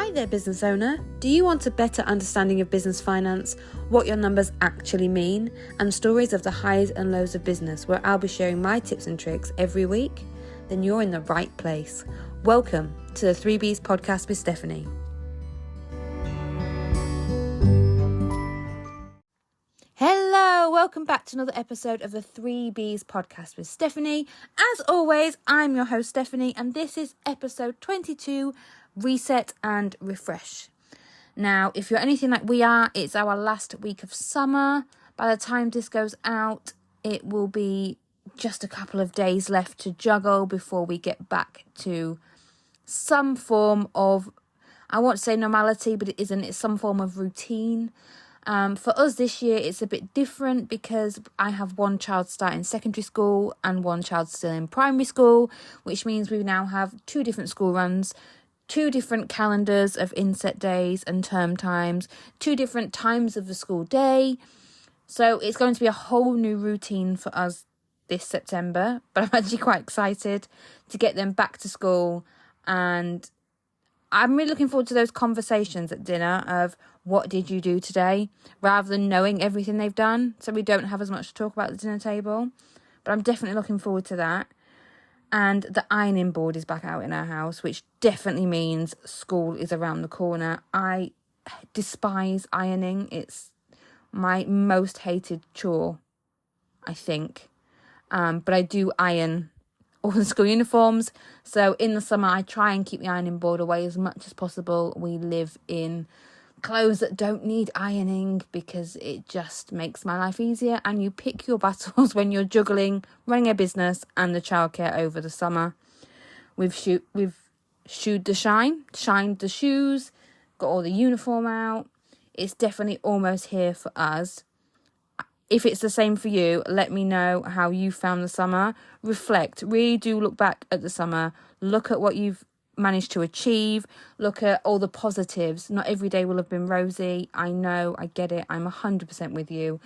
Hi there, business owner. Do you want a better understanding of business finance, what your numbers actually mean, and stories of the highs and lows of business, where I'll be sharing my tips and tricks every week? Then you're in the right place. Welcome to the 3Bs podcast with Stephanie. Hello, welcome back to another episode of the 3Bs podcast with Stephanie. As always, I'm your host Stephanie, and this is episode 22, Reset and Refresh. Now, if you're anything like we are, it's our last week of summer. By the time this goes out, it will be just a couple of days left to juggle before we get back to some form of, I won't say normality, but it isn't. It's some form of routine. For us this year, it's a bit different because I have one child starting secondary school and one child still in primary school, which means we now have two different school runs, two different calendars of inset days and term times, two different times of the school day. So it's going to be a whole new routine for us this September, but I'm actually quite excited to get them back to school, and I'm really looking forward to those conversations at dinner of what did you do today, rather than knowing everything they've done, so we don't have as much to talk about at the dinner table. But I'm definitely looking forward to that. And the ironing board is back out in our house, which definitely means school is around the corner. I despise ironing. It's my most hated chore, I think. But I do iron all the school uniforms. So in the summer, I try and keep the ironing board away as much as possible. We live in clothes that don't need ironing because it just makes my life easier, and you pick your battles when you're juggling running a business and the childcare over the summer. We've shined the shoes, got all the uniform out. It's definitely almost here for us. If it's the same for you, let me know how you found the summer. Reflect, really do look back at the summer, look at what you've managed to achieve, look at all the positives. Not every day will have been rosy. I know, I get it, I'm 100% with you.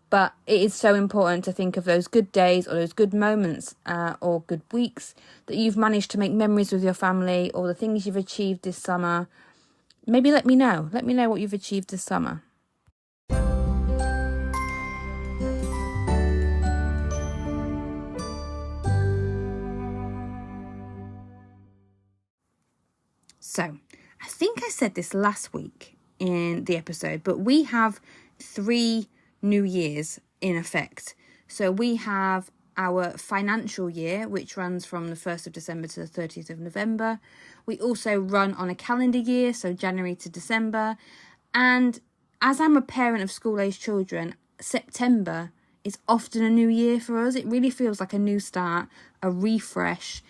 But it is so important to think of those good days or those good moments or good weeks that you've managed to make memories with your family, or the things you've achieved this summer. Maybe let me know what you've achieved this summer. So, I think I said this last week in the episode, but we have 3 new years in effect. So we have our financial year, which runs from the 1st of December to the 30th of November. We also run on a calendar year, so January to December. And as I'm a parent of school-aged children, September is often a new year for us. It really feels like a new start, a refresh,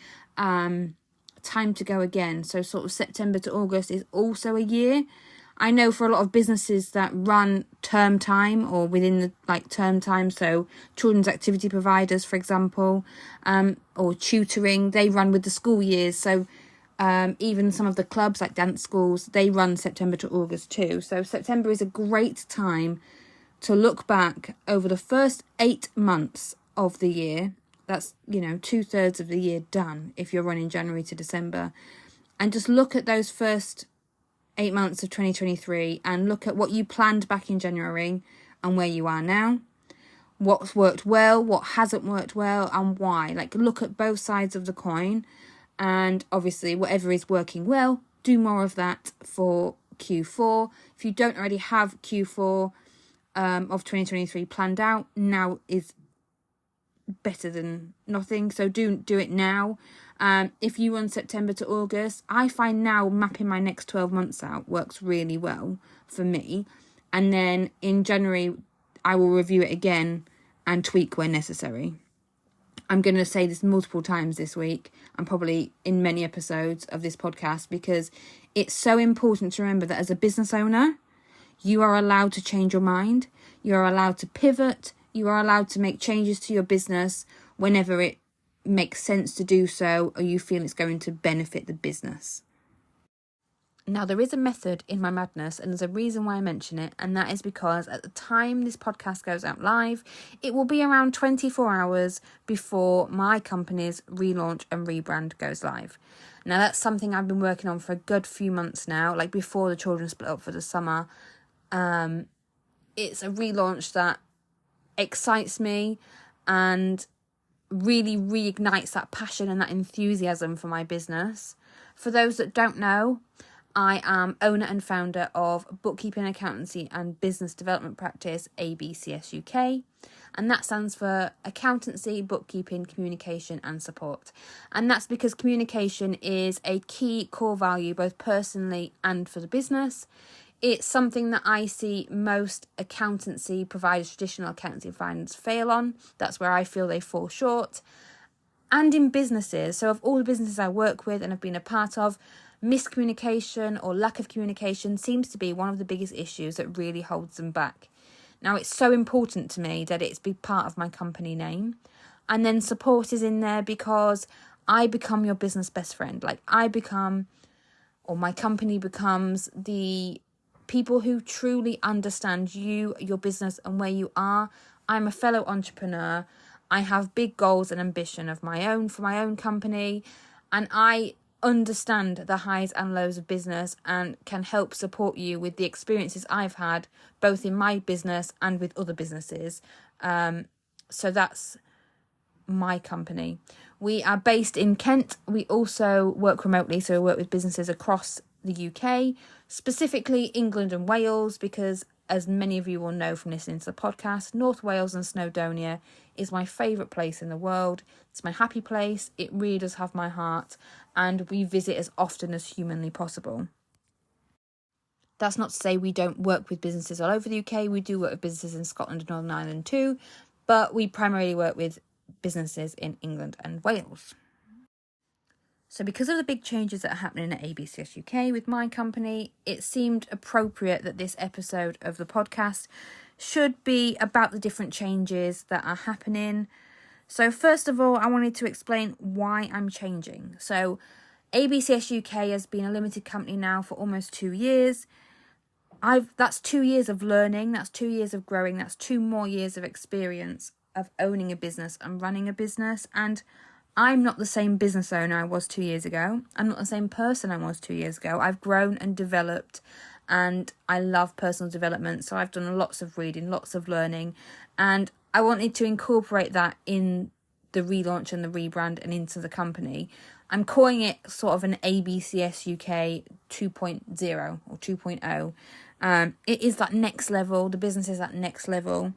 time to go again. So sort of September to August is also a year. I know for a lot of businesses that run term time or within the term time, so children's activity providers, for example, or tutoring, they run with the school years. So even some of the clubs like dance schools, they run September to August too. So September is a great time to look back over the first 8 months of the year. That's, 2/3 of the year done if you're running January to December. And just look at those first 8 months of 2023 and look at what you planned back in January and where you are now. What's worked well, what hasn't worked well, and why. Look at both sides of the coin. And obviously, whatever is working well, do more of that for Q4. If you don't already have Q4 of 2023 planned out, now is better than nothing, so do it now. If you run September to August, I find now mapping my next 12 months out works really well for me, and then in January I will review it again and tweak where necessary. I'm going to say this multiple times this week, and probably in many episodes of this podcast, because it's so important to remember that as a business owner, you are allowed to change your mind, you are allowed to pivot, you are allowed to make changes to your business whenever it makes sense to do so, or you feel it's going to benefit the business. Now, there is a method in my madness, and there's a reason why I mention it, and that is because at the time this podcast goes out live, it will be around 24 hours before my company's relaunch and rebrand goes live. Now, that's something I've been working on for a good few months now, like before the children split up for the summer. It's a relaunch that excites me and really reignites that passion and that enthusiasm for my business. For those that don't know, I am owner and founder of bookkeeping, accountancy and business development practice ABCS UK, and that stands for accountancy, bookkeeping, communication and support. And that's because communication is a key core value both personally and for the business. It's something that I see most accountancy providers, traditional accountancy providers, fail on. That's where I feel they fall short. And in businesses, so of all the businesses I work with and have been a part of, miscommunication or lack of communication seems to be one of the biggest issues that really holds them back. Now, it's so important to me that it's be part of my company name. And then support is in there because I become your business best friend. Like I become, or my company becomes, the people who truly understand you, your business and where you are. I'm a fellow entrepreneur. I have big goals and ambition of my own for my own company. And I understand the highs and lows of business and can help support you with the experiences I've had both in my business and with other businesses. So that's my company. We are based in Kent. We also work remotely, so we work with businesses across the UK, specifically England and Wales, because as many of you will know from listening to the podcast, North Wales and Snowdonia is my favourite place in the world. It's my happy place. It really does have my heart, and we visit as often as humanly possible. That's not to say we don't work with businesses all over the UK. We do work with businesses in Scotland and Northern Ireland too, but we primarily work with businesses in England and Wales. So because of the big changes that are happening at ABCS UK with my company, it seemed appropriate that this episode of the podcast should be about the different changes that are happening. So first of all, I wanted to explain why I'm changing. So ABCS UK has been a limited company now for almost 2 years. That's 2 years of learning, that's 2 years of growing, that's 2 more years of experience of owning a business and running a business. And I'm not the same business owner I was 2 years ago. I'm not the same person I was 2 years ago. I've grown and developed, and I love personal development. So I've done lots of reading, lots of learning, and I wanted to incorporate that in the relaunch and the rebrand and into the company. I'm calling it sort of an ABCS UK 2.0 or 2.0. It is that next level. The business is that next level.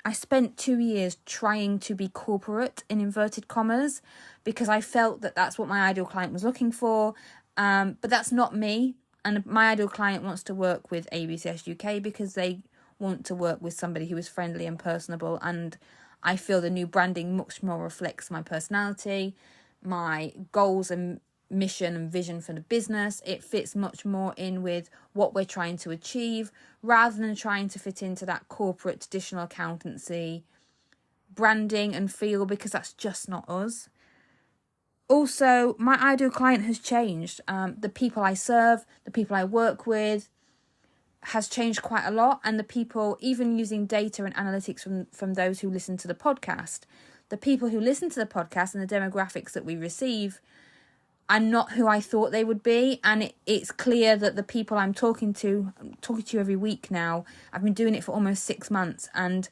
I spent 2 years trying to be corporate in inverted commas because I felt that that's what my ideal client was looking for. But that's not me. And my ideal client wants to work with ABCS UK because they want to work with somebody who is friendly and personable. And I feel the new branding much more reflects my personality, my goals and mission and vision for the business. It fits much more in with what we're trying to achieve rather than trying to fit into that corporate traditional accountancy branding and feel, because that's just not us. Also, my ideal client has changed. The people I serve, the people I work with has changed quite a lot, and the people, even using data and analytics from those who listen to the podcast, the people who listen to the podcast and the demographics that we receive are not who I thought they would be. And it's clear that the people I'm talking to every week now. I've been doing it for almost 6 months, and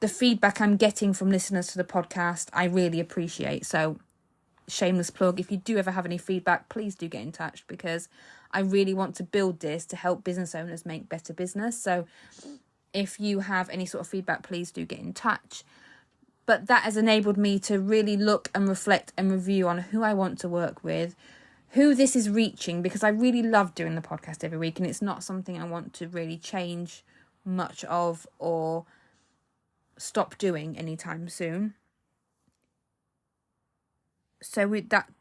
the feedback I'm getting from listeners to the podcast, I really appreciate. So shameless plug, if you do ever have any feedback, please do get in touch, because I really want to build this to help business owners make better business. So if you have any sort of feedback, please do get in touch. But that has enabled me to really look and reflect and review on who I want to work with, who this is reaching, because I really love doing the podcast every week, and it's not something I want to really change much of or stop doing anytime soon. So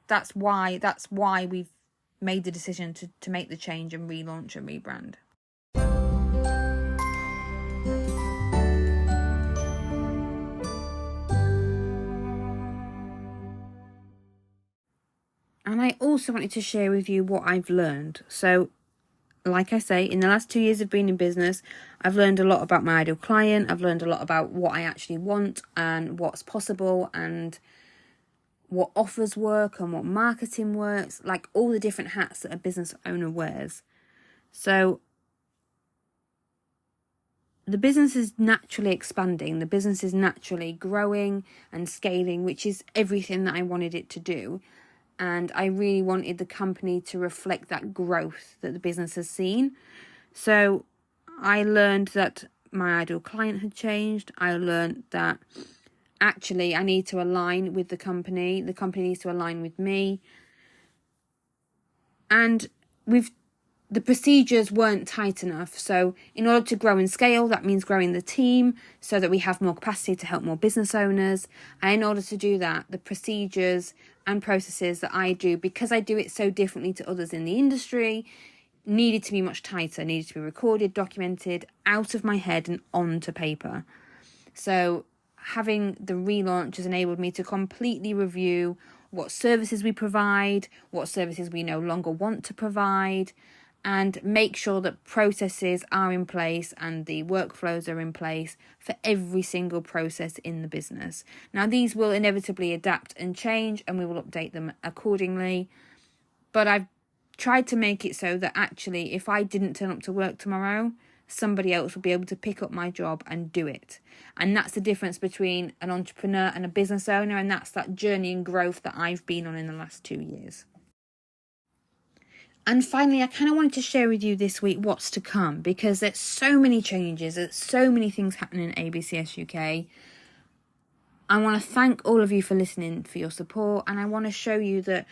that's why we've made the decision to make the change and relaunch and rebrand. And I also wanted to share with you what I've learned. So, like I say, in the last 2 years of being in business, I've learned a lot about my ideal client. I've learned a lot about what I actually want and what's possible and what offers work and what marketing works, like all the different hats that a business owner wears. So the business is naturally expanding. The business is naturally growing and scaling, which is everything that I wanted it to do. And I really wanted the company to reflect that growth that the business has seen. So I learned that my ideal client had changed. I learned that actually I need to align with the company. The company needs to align with me. And the procedures weren't tight enough. So in order to grow and scale, that means growing the team so that we have more capacity to help more business owners. And in order to do that, the procedures and processes that I do, because I do it so differently to others in the industry, needed to be much tighter, needed to be recorded, documented, out of my head and onto paper. So having the relaunch has enabled me to completely review what services we provide, what services we no longer want to provide, and make sure that processes are in place and the workflows are in place for every single process in the business. Now, these will inevitably adapt and change, and we will update them accordingly. But I've tried to make it so that actually, if I didn't turn up to work tomorrow, somebody else will be able to pick up my job and do it. And that's the difference between an entrepreneur and a business owner, and that's that journey and growth that I've been on in the last 2 years. And finally, I kind of wanted to share with you this week what's to come, because there's so many changes, there's so many things happening in ABCS UK. I want to thank all of you for listening, for your support, and I want to show you that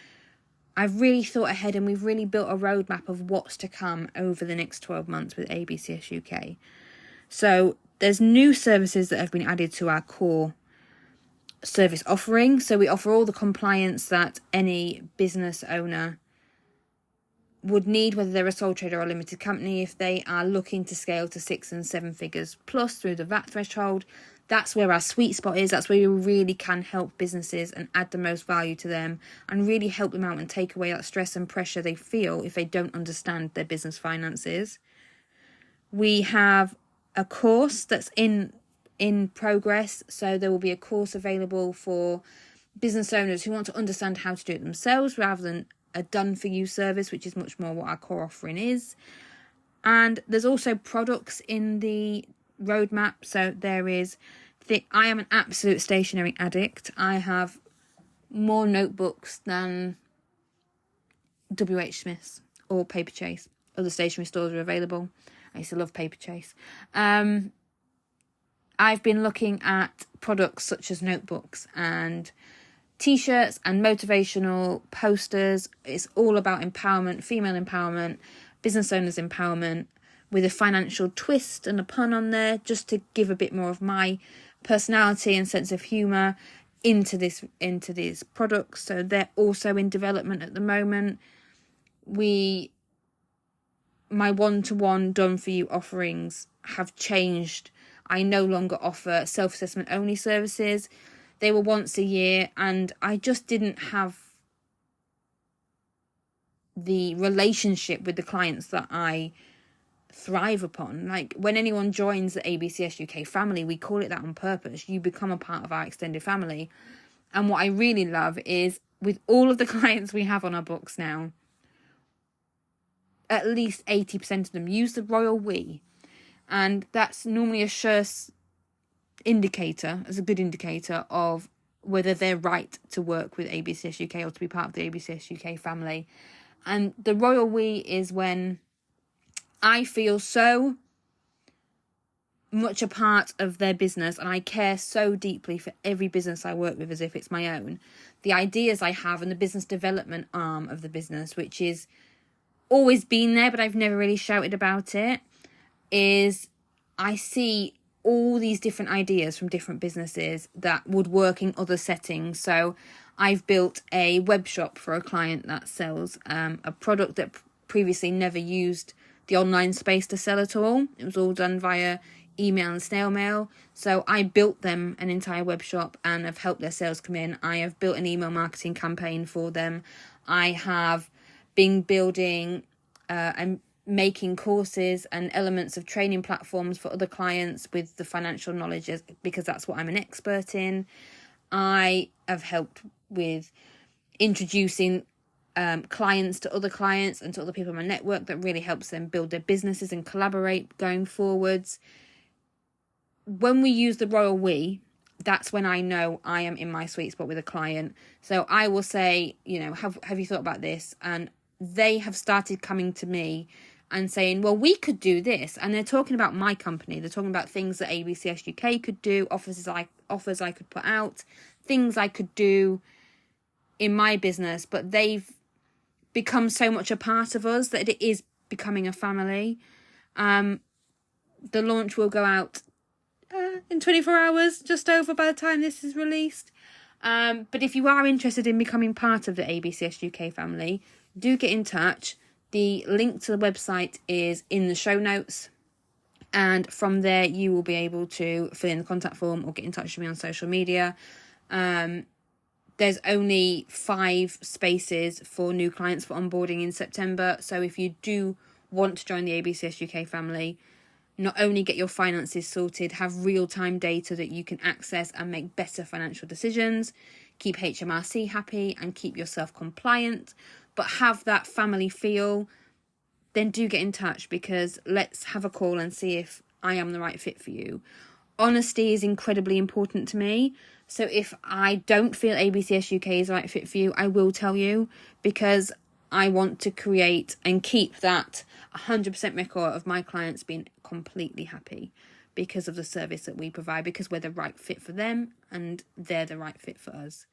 I've really thought ahead and we've really built a roadmap of what's to come over the next 12 months with ABCS UK. So there's new services that have been added to our core service offering. So we offer all the compliance that any business owner would need, whether they're a sole trader or a limited company, if they are looking to scale to 6 and 7 figures plus through the VAT threshold. That's where our sweet spot is. That's where we really can help businesses and add the most value to them and really help them out and take away that stress and pressure they feel if they don't understand their business finances. We have a course that's in progress. So there will be a course available for business owners who want to understand how to do it themselves rather than a done-for-you service, which is much more what our core offering is. And there's also products in the roadmap. So there is I am an absolute stationery addict. I have more notebooks than WH Smith's or Paper Chase. Other stationery stores are available. I used to love Paper Chase. I've been looking at products such as notebooks and T-shirts and motivational posters. It's all about empowerment, female empowerment, business owners empowerment, with a financial twist and a pun on there, just to give a bit more of my personality and sense of humour into these products. So they're also in development at the moment. My one-to-one done-for-you offerings have changed. I no longer offer self-assessment only services. They were once a year, and I just didn't have the relationship with the clients that I thrive upon. Like, when anyone joins the ABCS UK family, we call it that on purpose. You become a part of our extended family. And what I really love is, with all of the clients we have on our books now, at least 80% of them use the royal we. And that's normally a sure indicator, as a good indicator of whether they're right to work with ABCS UK or to be part of the ABCS UK family. And the royal we is when I feel so much a part of their business and I care so deeply for every business I work with as if it's my own. The ideas I have and the business development arm of the business, which is always been there but I've never really shouted about it, is I see all these different ideas from different businesses that would work in other settings. So I've built a web shop for a client that sells a product that previously never used the online space to sell at all. It was all done via email and snail mail. So I built them an entire web shop and have helped their sales come in. I have built an email marketing campaign for them. I have been building and making courses and elements of training platforms for other clients with the financial knowledge, because that's what I'm an expert in. I have helped with introducing clients to other clients and to other people in my network. That really helps them build their businesses and collaborate going forwards. When we use the royal we, that's when I know I am in my sweet spot with a client. So I will say, have you thought about this? And they have started coming to me and saying, well, we could do this. And they're talking about my company. They're talking about things that ABCS UK could do, offers I could put out, things I could do in my business. But they've become so much a part of us that it is becoming a family. The launch will go out in 24 hours, just over, by the time this is released. But if you are interested in becoming part of the ABCS UK family, do get in touch. The link to the website is in the show notes, and from there you will be able to fill in the contact form or get in touch with me on social media. There's only 5 spaces for new clients for onboarding in September, so if you do want to join the ABCS UK family, not only get your finances sorted, have real-time data that you can access and make better financial decisions, keep HMRC happy and keep yourself compliant, but have that family feel, then do get in touch, because let's have a call and see if I am the right fit for you. Honesty is incredibly important to me. So if I don't feel ABCS UK is the right fit for you, I will tell you, because I want to create and keep that 100% record of my clients being completely happy because of the service that we provide, because we're the right fit for them and they're the right fit for us.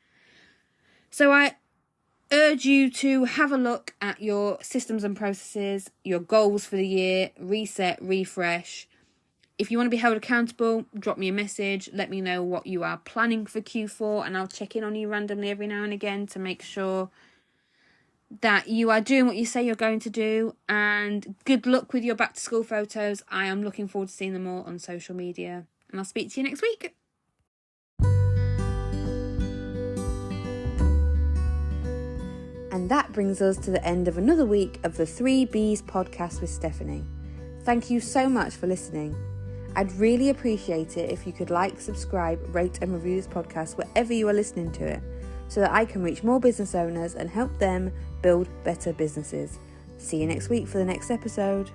So I urge you to have a look at your systems and processes, your goals for the year, reset, refresh. If you want to be held accountable, drop me a message. Let me know what you are planning for Q4, and I'll check in on you randomly every now and again to make sure that you are doing what you say you're going to do. And good luck with your back to school photos. I am looking forward to seeing them all on social media, and I'll speak to you next week. And that brings us to the end of another week of the 3Bs podcast with Stephanie. Thank you so much for listening. I'd really appreciate it if you could like, subscribe, rate and review this podcast wherever you are listening to it, so that I can reach more business owners and help them build better businesses. See you next week for the next episode.